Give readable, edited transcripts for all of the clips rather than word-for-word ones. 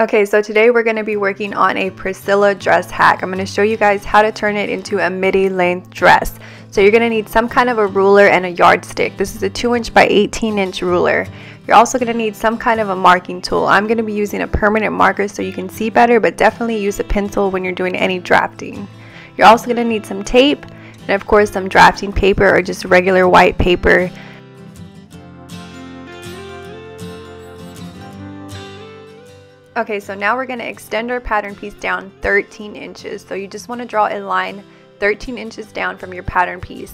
Okay, so today we're going to be working on a Priscilla dress hack. I'm going to show you guys how to turn it into a midi length dress. So you're going to need some kind of a ruler and a yardstick. This is a 2" by 18" ruler. You're also going to need some kind of a marking tool. I'm going to be using a permanent marker so you can see better, but definitely use a pencil when you're doing any drafting. You're also going to need some tape and of course some drafting paper or just regular white paper. Okay, so now we're going to extend our pattern piece down 13 inches. So you just want to draw a line 13 inches down from your pattern piece.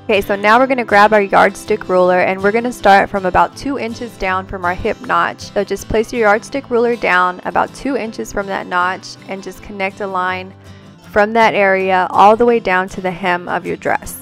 Okay, so now we're going to grab our yardstick ruler and we're going to start from about 2 inches down from our hip notch. So just place your yardstick ruler down about 2 inches from that notch and just connect a line from that area all the way down to the hem of your dress.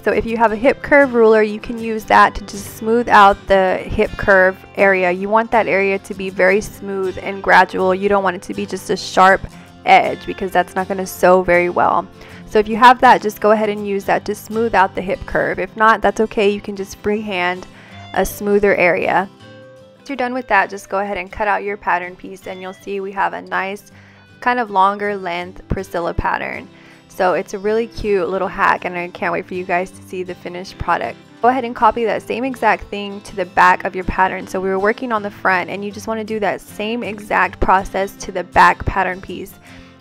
So if you have a hip curve ruler, you can use that to just smooth out the hip curve area. You want that area to be very smooth and gradual. You don't want it to be just a sharp edge because that's not going to sew very well. So if you have that, just go ahead and use that to smooth out the hip curve. If not, that's okay. You can just freehand a smoother area. Once you're done with that, just go ahead and cut out your pattern piece and you'll see we have a nice kind of longer length Priscilla pattern. So it's a really cute little hack and I can't wait for you guys to see the finished product. Go ahead and copy that same exact thing to the back of your pattern. So we were working on the front and you just want to do that same exact process to the back pattern piece.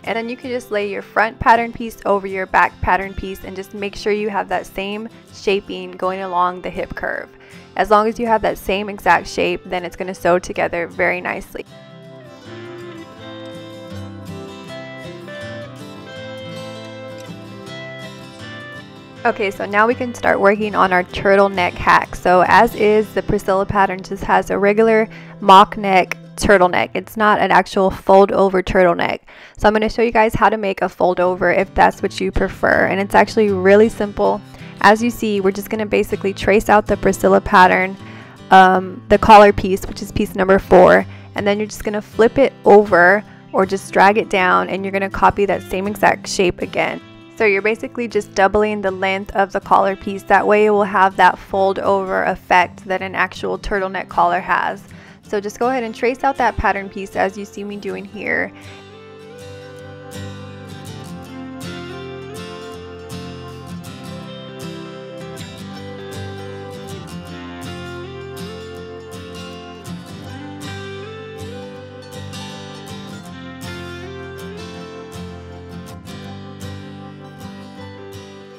And then you can just lay your front pattern piece over your back pattern piece and just make sure you have that same shaping going along the hip curve. As long as you have that same exact shape, then it's going to sew together very nicely. Okay, so now we can start working on our turtleneck hack. So as is, the Priscilla pattern just has a regular mock neck turtleneck. It's not an actual fold over turtleneck. So I'm going to show you guys how to make a fold over if that's what you prefer. And it's actually really simple. As you see, we're just going to basically trace out the Priscilla pattern, the collar piece, which is piece number 4. And then you're just going to flip it over or just drag it down and you're going to copy that same exact shape again. So you're basically just doubling the length of the collar piece. That way it will have that fold over effect that an actual turtleneck collar has. So just go ahead and trace out that pattern piece as you see me doing here.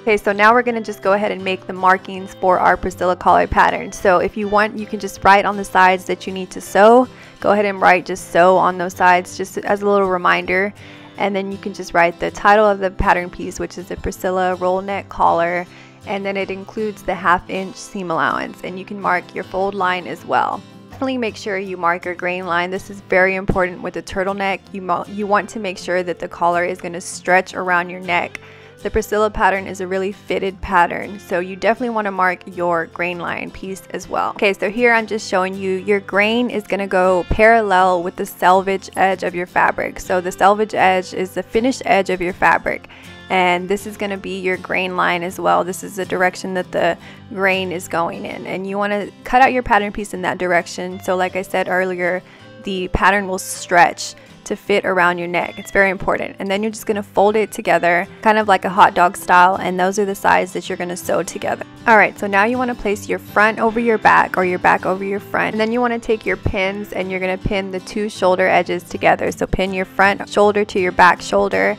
Okay, so now we're going to just go ahead and make the markings for our Priscilla collar pattern. So if you want, you can just write on the sides that you need to sew. Go ahead and write just sew on those sides just as a little reminder. And then you can just write the title of the pattern piece, which is the Priscilla roll neck collar. And then it includes the 1/2 inch seam allowance. And you can mark your fold line as well. Definitely make sure you mark your grain line. This is very important with the turtleneck. You want to make sure that the collar is going to stretch around your neck. The Priscilla pattern is a really fitted pattern, so you definitely want to mark your grain line piece as well. Okay, so here I'm just showing you your grain is going to go parallel with the selvage edge of your fabric. So the selvage edge is the finished edge of your fabric, and this is going to be your grain line as well. This is the direction that the grain is going in, and you want to cut out your pattern piece in that direction. So like I said earlier, the pattern will stretch to fit around your neck. It's very important. And then you're just going to fold it together kind of like a hot dog style, and those are the sides that you're going to sew together. Alright, so now you want to place your front over your back or your back over your front, and then you want to take your pins and you're going to pin the 2 shoulder edges together. So pin your front shoulder to your back shoulder.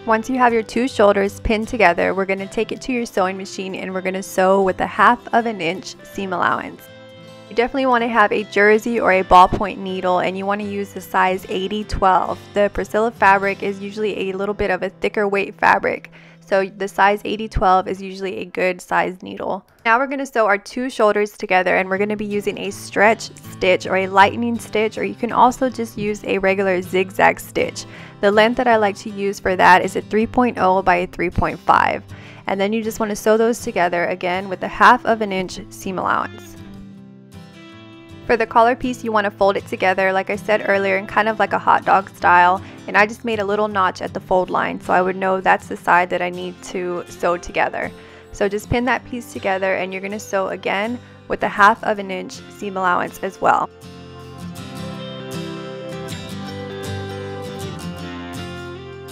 Once you have your 2 shoulders pinned together, we're going to take it to your sewing machine and we're going to sew with a 1/2 inch seam allowance. You definitely want to have a jersey or a ballpoint needle, and you want to use the size 80-12. The Priscilla fabric is usually a little bit of a thicker weight fabric, So the size 80-12 is usually a good size needle. Now we're going to sew our 2 shoulders together, and we're going to be using a stretch stitch or a lightning stitch, or you can also just use a regular zigzag stitch. The length that I like to use for that is a 3.0 by a 3.5. And then you just want to sew those together again with a 1/2 inch seam allowance. For the collar piece, you want to fold it together like I said earlier in kind of like a hot dog style, and I just made a little notch at the fold line so I would know that's the side that I need to sew together. So just pin that piece together, and you're going to sew again with a 1/2 inch seam allowance as well.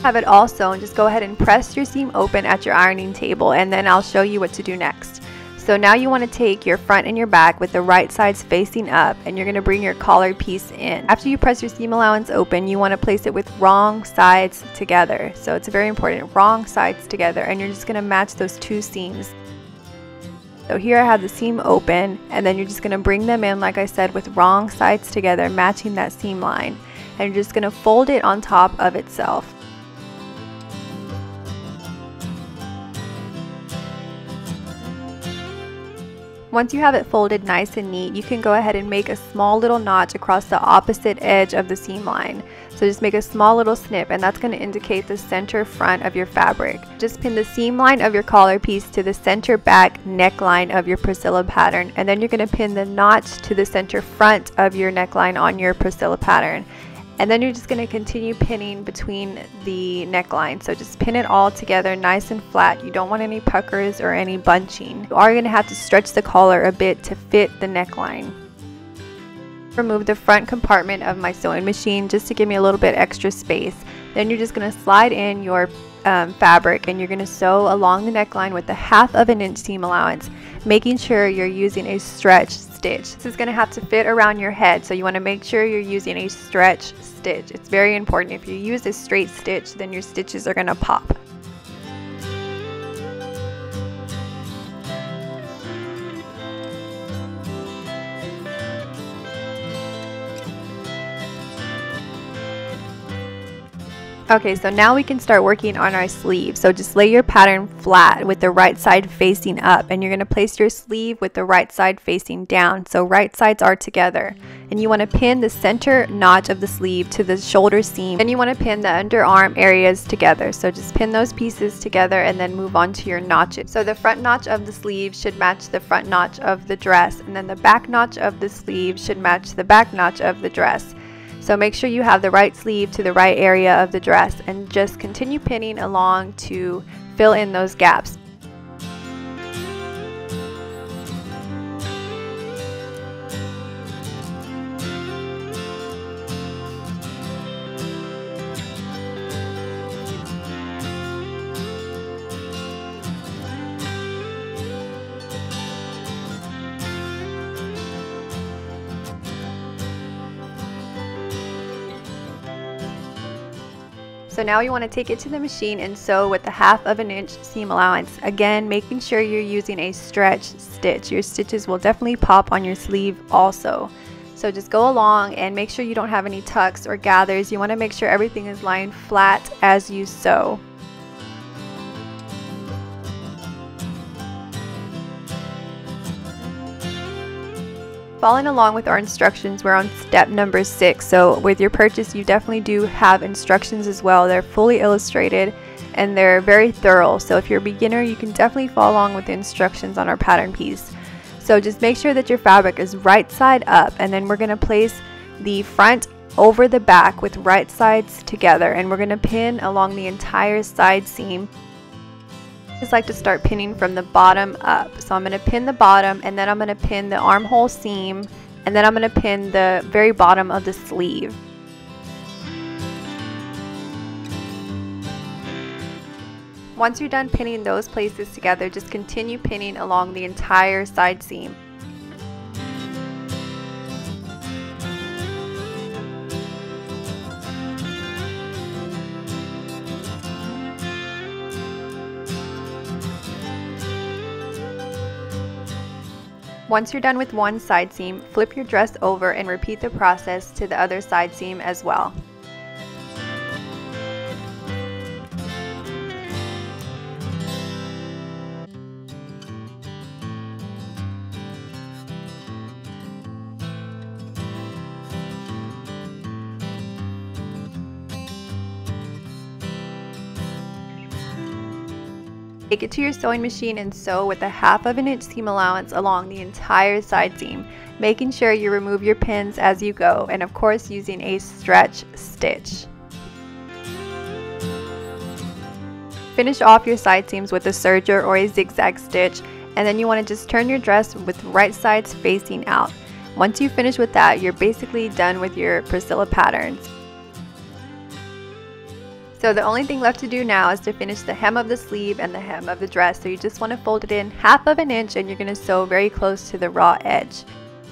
Have it all sewn, just go ahead and press your seam open at your ironing table, and then I'll show you what to do next. So now you want to take your front and your back with the right sides facing up, and you're going to bring your collar piece in. After you press your seam allowance open, you want to place it with wrong sides together. So it's very important, wrong sides together, and you're just going to match those 2 seams. So here I have the seam open, and then you're just going to bring them in like I said with wrong sides together, matching that seam line, and you're just going to fold it on top of itself. Once you have it folded nice and neat, you can go ahead and make a small little notch across the opposite edge of the seam line. So just make a small little snip, and that's going to indicate the center front of your fabric. Just pin the seam line of your collar piece to the center back neckline of your Priscilla pattern, and then you're going to pin the notch to the center front of your neckline on your Priscilla pattern. And then you're just going to continue pinning between the neckline. So just pin it all together nice and flat. You don't want any puckers or any bunching. You are going to have to stretch the collar a bit to fit the neckline. Remove the front compartment of my sewing machine just to give me a little bit extra space. Then you're just going to slide in your fabric, and you're going to sew along the neckline with a 1/2 inch seam allowance, making sure you're using a stretch stitch. This is going to have to fit around your head, so you want to make sure you're using a stretch stitch. It's very important. If you use a straight stitch, then your stitches are going to pop. Okay, so now we can start working on our sleeve. So just lay your pattern flat with the right side facing up, and you're going to place your sleeve with the right side facing down, so right sides are together. And you want to pin the center notch of the sleeve to the shoulder seam. Then you want to pin the underarm areas together. So just pin those pieces together and then move on to your notches. So the front notch of the sleeve should match the front notch of the dress, and then the back notch of the sleeve should match the back notch of the dress. So make sure you have the right sleeve to the right area of the dress, and just continue pinning along to fill in those gaps. So now you want to take it to the machine and sew with the 1/2 inch seam allowance. Again, making sure you're using a stretch stitch. Your stitches will definitely pop on your sleeve also. So just go along and make sure you don't have any tucks or gathers. You want to make sure everything is lying flat as you sew. Following along with our instructions, we're on step number 6. So with your purchase, you definitely do have instructions as well. They're fully illustrated and they're very thorough. So if you're a beginner, you can definitely follow along with the instructions on our pattern piece. So just make sure that your fabric is right side up, and then we're going to place the front over the back with right sides together, and we're going to pin along the entire side seam. I just like to start pinning from the bottom up. So I'm going to pin the bottom, and then I'm going to pin the armhole seam, and then I'm going to pin the very bottom of the sleeve. Once you're done pinning those places together, just continue pinning along the entire side seam. Once you're done with one side seam, flip your dress over and repeat the process to the other side seam as well. Take it to your sewing machine and sew with a 1/2 inch seam allowance along the entire side seam, making sure you remove your pins as you go, and of course using a stretch stitch. Finish off your side seams with a serger or a zigzag stitch, and then you want to just turn your dress with right sides facing out. Once you finish with that, you're basically done with your Priscilla patterns. So the only thing left to do now is to finish the hem of the sleeve and the hem of the dress. So you just want to fold it in 1/2 inch and you're going to sew very close to the raw edge.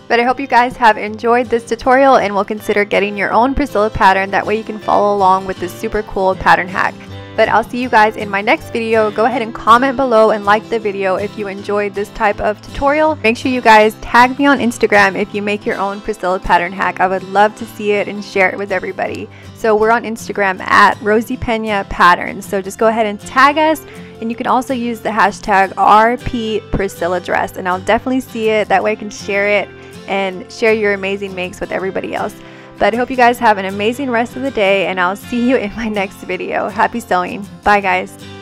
But I hope you guys have enjoyed this tutorial and will consider getting your own Priscilla pattern. That way you can follow along with this super cool pattern hack. But I'll see you guys in my next video. Go ahead and comment below and like the video if you enjoyed this type of tutorial. Make sure you guys tag me on Instagram if you make your own Priscilla pattern hack. I would love to see it and share it with everybody. So we're on Instagram at Rosy Pena Patterns. So just go ahead and tag us, and you can also use the hashtag #RPPriscillaDress, and I'll definitely see it. That way I can share it and share your amazing makes with everybody else. But I hope you guys have an amazing rest of the day, and I'll see you in my next video. Happy sewing. Bye guys.